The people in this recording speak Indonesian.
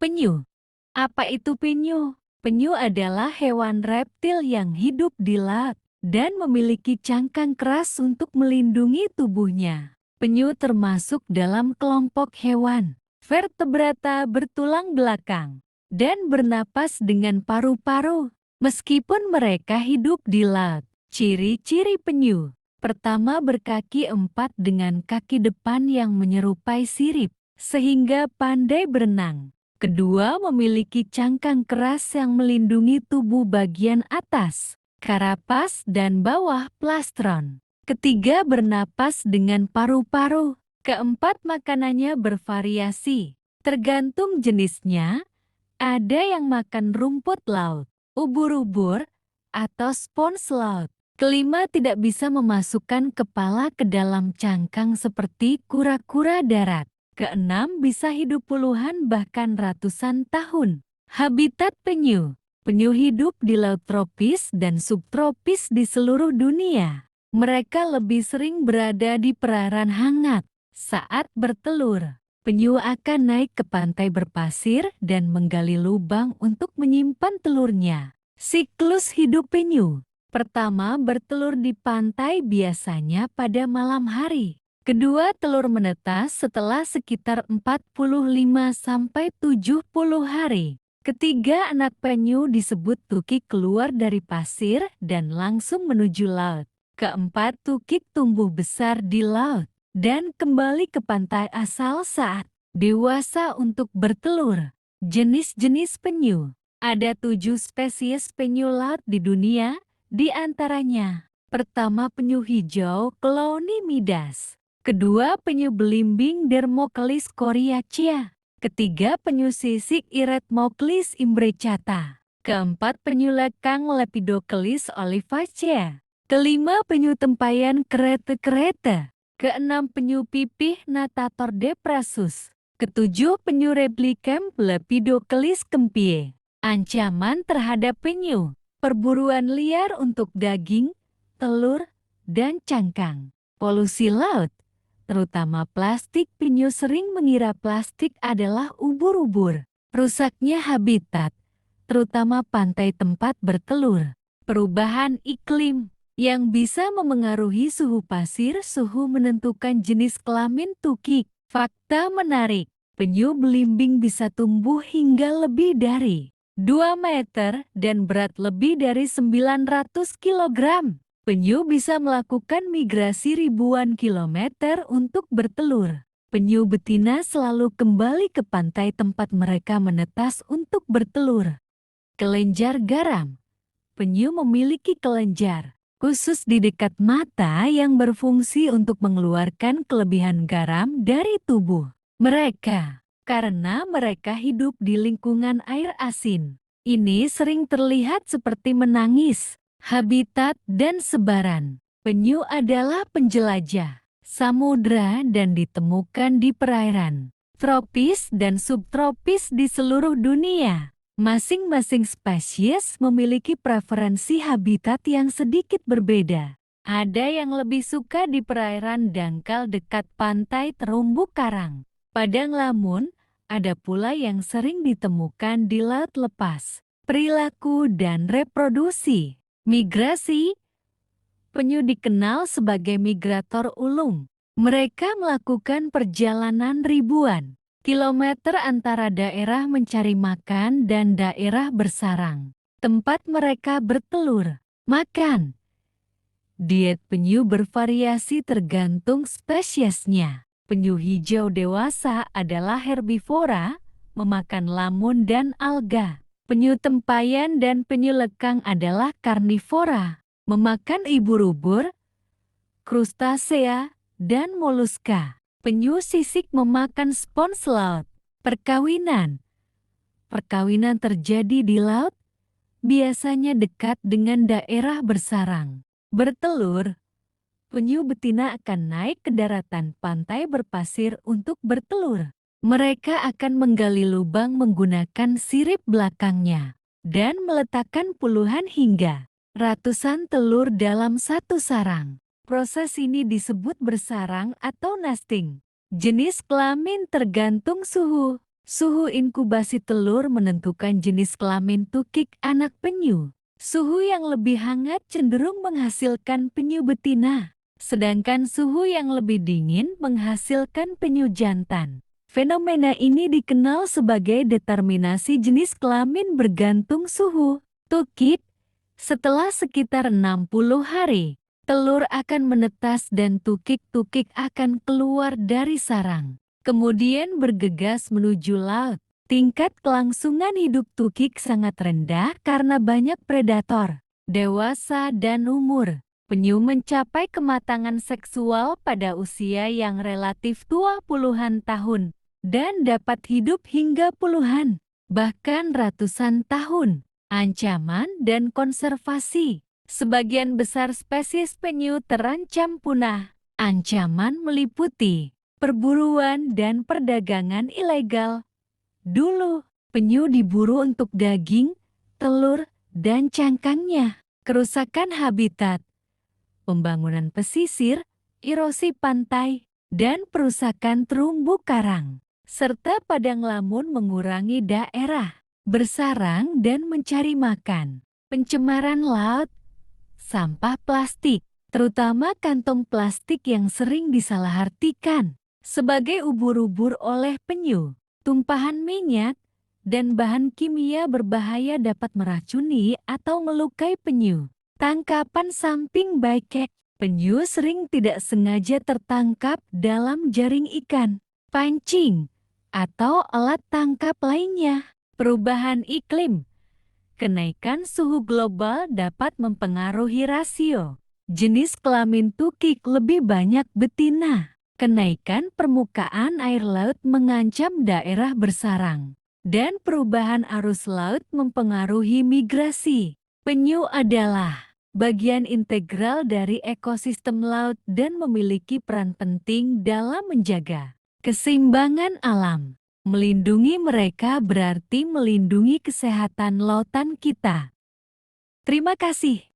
Penyu. Apa itu penyu? Penyu adalah hewan reptil yang hidup di laut dan memiliki cangkang keras untuk melindungi tubuhnya. Penyu termasuk dalam kelompok hewan vertebrata bertulang belakang dan bernapas dengan paru-paru. Meskipun mereka hidup di laut, ciri-ciri penyu. Pertama, berkaki empat dengan kaki depan yang menyerupai sirip, sehingga pandai berenang. Kedua, memiliki cangkang keras yang melindungi tubuh bagian atas, karapas dan bawah plastron. Ketiga, bernapas dengan paru-paru. Keempat, makanannya bervariasi. Tergantung jenisnya, ada yang makan rumput laut, ubur-ubur, atau spons laut. Kelima, tidak bisa memasukkan kepala ke dalam cangkang seperti kura-kura darat. Keenam, bisa hidup puluhan bahkan ratusan tahun. Habitat penyu. Penyu hidup di laut tropis dan subtropis di seluruh dunia. Mereka lebih sering berada di perairan hangat. Saat bertelur, penyu akan naik ke pantai berpasir dan menggali lubang untuk menyimpan telurnya. Siklus hidup penyu. Pertama, bertelur di pantai biasanya pada malam hari. Kedua, telur menetas setelah sekitar 45–70 hari. Ketiga, anak penyu disebut tukik keluar dari pasir dan langsung menuju laut. Keempat, tukik tumbuh besar di laut dan kembali ke pantai asal saat dewasa untuk bertelur. Jenis-jenis penyu. Ada 7 spesies penyu laut di dunia, di antaranya. Pertama, penyu hijau Clonimidas. Kedua, penyu belimbing Dermoclis coriacea. Ketiga, penyu sisik Eretmoclis imbricata. Keempat, penyu lekang Lepidoclis olivacea. Kelima, penyu tempayan Kerete. Keenam, penyu pipih Natator deprassus. Ketujuh, penyu Replicam Lepidoclis kempie. Ancaman terhadap penyu. Perburuan liar untuk daging, telur, dan cangkang. Polusi laut, terutama plastik. Penyu sering mengira plastik adalah ubur-ubur. Rusaknya habitat, terutama pantai tempat bertelur. Perubahan iklim yang bisa memengaruhi suhu pasir. Suhu menentukan jenis kelamin tukik. Fakta menarik, penyu belimbing bisa tumbuh hingga lebih dari 2 meter dan berat lebih dari 900 kilogram. Penyu bisa melakukan migrasi ribuan kilometer untuk bertelur. Penyu betina selalu kembali ke pantai tempat mereka menetas untuk bertelur. Kelenjar garam. Penyu memiliki kelenjar khusus di dekat mata yang berfungsi untuk mengeluarkan kelebihan garam dari tubuh mereka. Karena mereka hidup di lingkungan air asin, ini sering terlihat seperti menangis. Habitat dan sebaran. Penyu adalah penjelajah samudra dan ditemukan di perairan tropis dan subtropis di seluruh dunia. Masing-masing spesies memiliki preferensi habitat yang sedikit berbeda. Ada yang lebih suka di perairan dangkal dekat pantai terumbu karang, padang lamun. Ada pula yang sering ditemukan di laut lepas. Perilaku dan reproduksi. Migrasi. Penyu dikenal sebagai migrator ulung. Mereka melakukan perjalanan ribuan kilometer antara daerah mencari makan dan daerah bersarang, tempat mereka bertelur. Makan. Diet penyu bervariasi tergantung spesiesnya. Penyu hijau dewasa adalah herbivora, memakan lamun dan alga. Penyu tempayan dan penyu lekang adalah karnivora, memakan ubur-ubur, krustasea, dan moluska. Penyu sisik memakan spons laut. Perkawinan. Perkawinan terjadi di laut, biasanya dekat dengan daerah bersarang. Bertelur. Penyu betina akan naik ke daratan pantai berpasir untuk bertelur. Mereka akan menggali lubang menggunakan sirip belakangnya dan meletakkan puluhan hingga ratusan telur dalam satu sarang. Proses ini disebut bersarang atau nesting. Jenis kelamin tergantung suhu. Suhu inkubasi telur menentukan jenis kelamin tukik anak penyu. Suhu yang lebih hangat cenderung menghasilkan penyu betina, sedangkan suhu yang lebih dingin menghasilkan penyu jantan. Fenomena ini dikenal sebagai determinasi jenis kelamin bergantung suhu. Tukik, setelah sekitar 60 hari, telur akan menetas dan tukik-tukik akan keluar dari sarang, kemudian bergegas menuju laut. Tingkat kelangsungan hidup tukik sangat rendah karena banyak predator. Dewasa dan umur, penyu mencapai kematangan seksual pada usia yang relatif tua puluhan tahun dan dapat hidup hingga puluhan, bahkan ratusan tahun. Ancaman dan konservasi. Sebagian besar spesies penyu terancam punah. Ancaman meliputi perburuan dan perdagangan ilegal. Dulu, penyu diburu untuk daging, telur, dan cangkangnya. Kerusakan habitat, pembangunan pesisir, erosi pantai, dan perusakan terumbu karang, serta padang lamun mengurangi daerah bersarang dan mencari makan. Pencemaran laut, sampah plastik, terutama kantong plastik yang sering disalahartikan sebagai ubur-ubur oleh penyu. Tumpahan minyak dan bahan kimia berbahaya dapat meracuni atau melukai penyu. Tangkapan samping bycatch, penyu sering tidak sengaja tertangkap dalam jaring ikan, pancing, atau alat tangkap lainnya. Perubahan iklim, kenaikan suhu global dapat mempengaruhi rasio jenis kelamin tukik lebih banyak betina. Kenaikan permukaan air laut mengancam daerah bersarang, dan perubahan arus laut mempengaruhi migrasi. Penyu adalah bagian integral dari ekosistem laut dan memiliki peran penting dalam menjaga keseimbangan alam. Melindungi mereka berarti melindungi kesehatan lautan kita. Terima kasih.